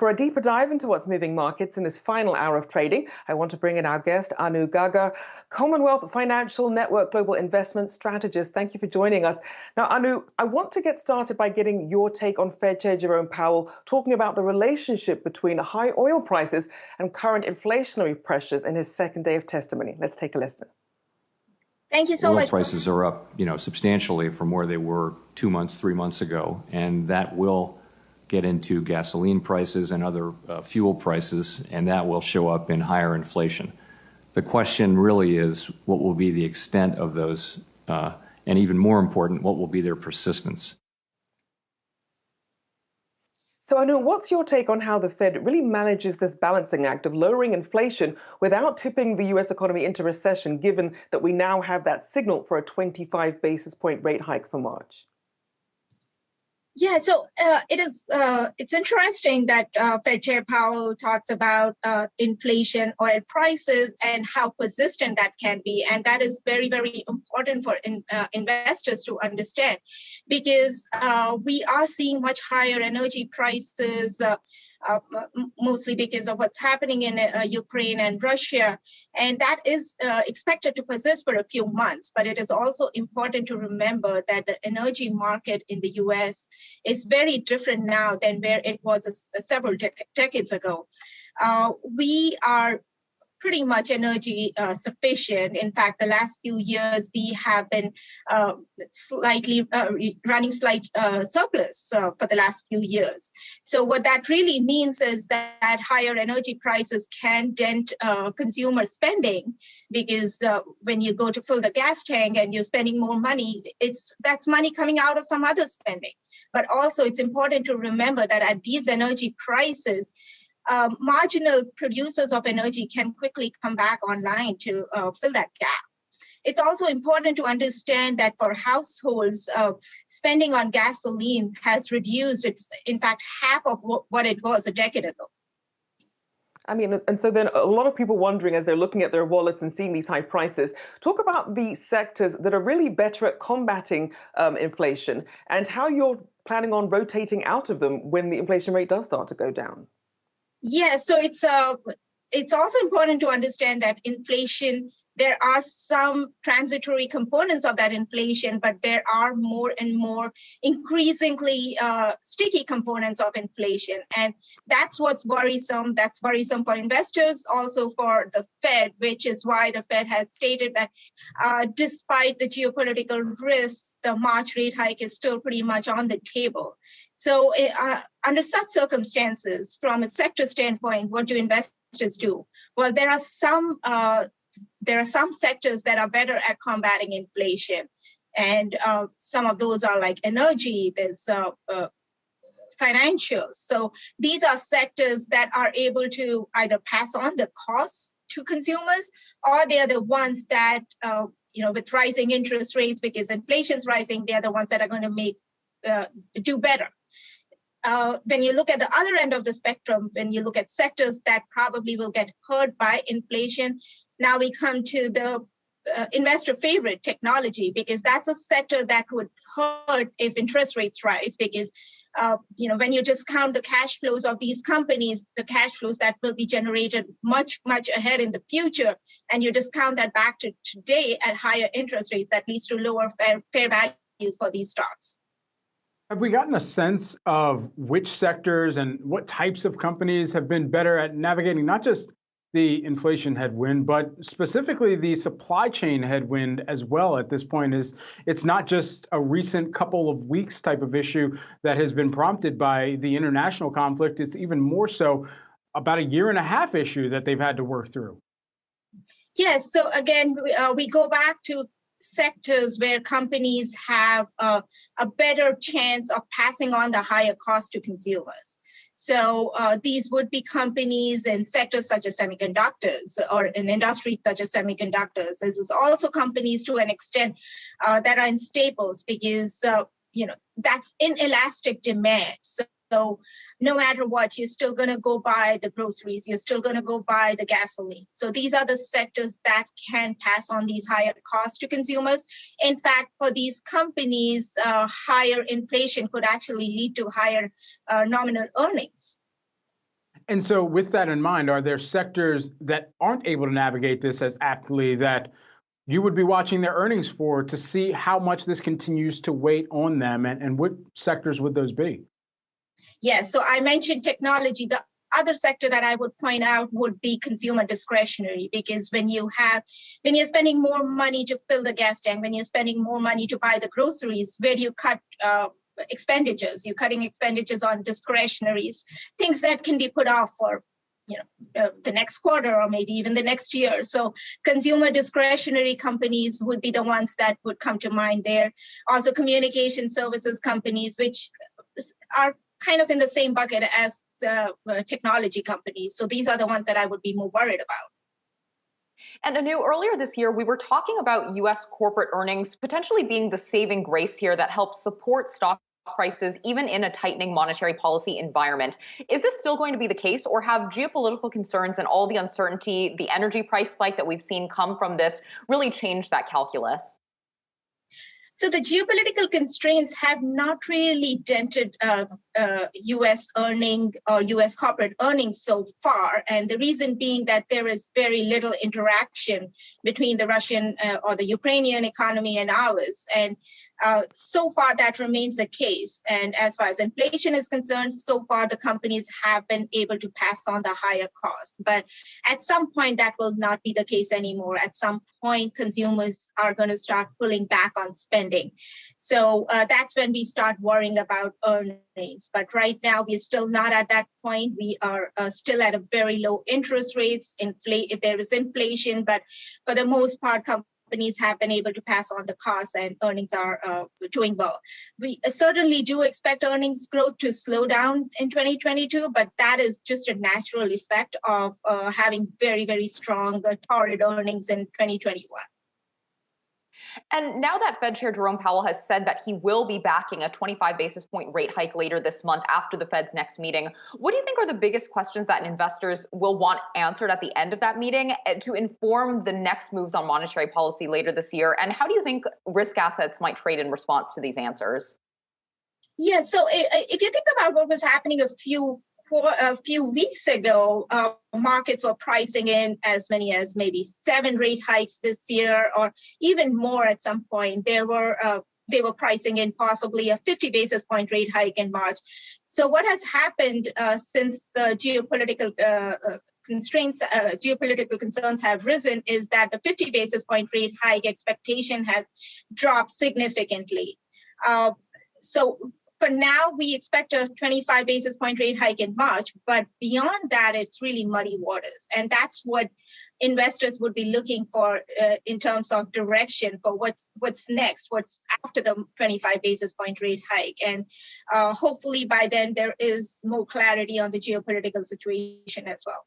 for a deeper dive into what's moving markets in this final hour of trading, I want to bring in our guest, Anu Gaggar, Commonwealth Financial Network Global Investment Strategist. Thank you for joining us. Now, Anu, I want to get started by getting your take on Fed Chair Jerome Powell talking about the relationship between high oil prices and current inflationary pressures in his second day of testimony. Let's take a listen. Thank you so much. Oil prices are up, substantially from where they were 2 months, 3 months ago, and that will get into gasoline prices and other fuel prices, and that will show up in higher inflation. The question really is what will be the extent of those, and even more important, what will be their persistence? So, Anu, what's your take on how the Fed really manages this balancing act of lowering inflation without tipping the U.S. economy into recession, given that we now have that signal for a 25 basis point rate hike for March? Yeah, so it's interesting that Fed Chair Powell talks about inflation, oil prices, and how persistent that can be. And that is very, very important for investors to understand, because we are seeing much higher energy prices, mostly because of what's happening in Ukraine and Russia. And that is expected to persist for a few months. But it is also important to remember that the energy market in the U.S. is very different now than where it was several decades ago. We are pretty much energy sufficient. In fact, the last few years, we have been running slight surplus for the last few years. So what that really means is that higher energy prices can dent consumer spending, because when you go to fill the gas tank and you're spending more money, that's money coming out of some other spending. But also it's important to remember that at these energy prices, marginal producers of energy can quickly come back online to fill that gap. It's also important to understand that for households, spending on gasoline has reduced. It's, in fact, half of what it was a decade ago. I mean, and so then a lot of people wondering as they're looking at their wallets and seeing these high prices, talk about the sectors that are really better at combating inflation and how you're planning on rotating out of them when the inflation rate does start to go down. Yeah, so it's also important to understand that inflation, there are some transitory components of that inflation, but there are more and more increasingly sticky components of inflation. And that's what's worrisome. That's worrisome for investors, also for the Fed, which is why the Fed has stated that despite the geopolitical risks, the March rate hike is still pretty much on the table. So under such circumstances, from a sector standpoint, what do investors do? Well, there are some sectors that are better at combating inflation, and some of those are like energy. There's financials. So these are sectors that are able to either pass on the costs to consumers, or they are the ones that with rising interest rates, because inflation's rising, they are the ones that are going to do better. When you look at the other end of the spectrum, when you look at sectors that probably will get hurt by inflation, now we come to the investor favorite, technology, because that's a sector that would hurt if interest rates rise, because when you discount the cash flows of these companies, the cash flows that will be generated much, much ahead in the future, and you discount that back to today at higher interest rates, that leads to lower fair values for these stocks. Have we gotten a sense of which sectors and what types of companies have been better at navigating not just the inflation headwind, but specifically the supply chain headwind as well at this point? It's not just a recent couple of weeks type of issue that has been prompted by the international conflict. It's even more so about a year and a half issue that they've had to work through. Yes. So again, we go back to sectors where companies have a better chance of passing on the higher cost to consumers. So these would be companies in sectors such as semiconductors, or in industries such as semiconductors. This is also companies to an extent that are in staples, because that's inelastic demand. So no matter what, you're still going to go buy the groceries, you're still going to go buy the gasoline. So these are the sectors that can pass on these higher costs to consumers. In fact, for these companies, higher inflation could actually lead to higher nominal earnings. And so with that in mind, are there sectors that aren't able to navigate this as aptly that you would be watching their earnings for to see how much this continues to weigh on them, and what sectors would those be? Yes, so I mentioned technology. The other sector that I would point out would be consumer discretionary, because when you're spending more money to fill the gas tank, when you're spending more money to buy the groceries, where do you cut expenditures? You're cutting expenditures on discretionaries, things that can be put off for the next quarter or maybe even the next year. So consumer discretionary companies would be the ones that would come to mind there. Also communication services companies, which are kind of in the same bucket as technology companies. So these are the ones that I would be more worried about. And Anu, earlier this year, we were talking about U.S. corporate earnings potentially being the saving grace here that helps support stock prices even in a tightening monetary policy environment. Is this still going to be the case, or have geopolitical concerns and all the uncertainty, the energy price spike that we've seen come from this, really changed that calculus? So the geopolitical constraints have not really dented U.S. earning or U.S. corporate earnings so far. And the reason being that there is very little interaction between the Russian or the Ukrainian economy and ours. And so far that remains the case. And as far as inflation is concerned, so far the companies have been able to pass on the higher costs. But at some point that will not be the case anymore. At some point, consumers are going to start pulling back on spending. So that's when we start worrying about earnings. But right now, we're still not at that point. We are still at a very low interest rates. There is inflation, but for the most part, companies have been able to pass on the costs and earnings are doing well. We certainly do expect earnings growth to slow down in 2022, but that is just a natural effect of having very, very strong torrid earnings in 2021. And now that Fed Chair Jerome Powell has said that he will be backing a 25 basis point rate hike later this month after the Fed's next meeting, what do you think are the biggest questions that investors will want answered at the end of that meeting to inform the next moves on monetary policy later this year? And how do you think risk assets might trade in response to these answers? Yeah, so if you think about what was happening a few weeks ago, markets were pricing in as many as maybe 7 rate hikes this year, or even more at some point. They were pricing in possibly a 50 basis point rate hike in March. So what has happened since the geopolitical concerns have risen is that the 50 basis point rate hike expectation has dropped significantly. So for now, we expect a 25 basis point rate hike in March, but beyond that, it's really muddy waters. And that's what investors would be looking for in terms of direction for what's next, what's after the 25 basis point rate hike. And hopefully by then, there is more clarity on the geopolitical situation as well.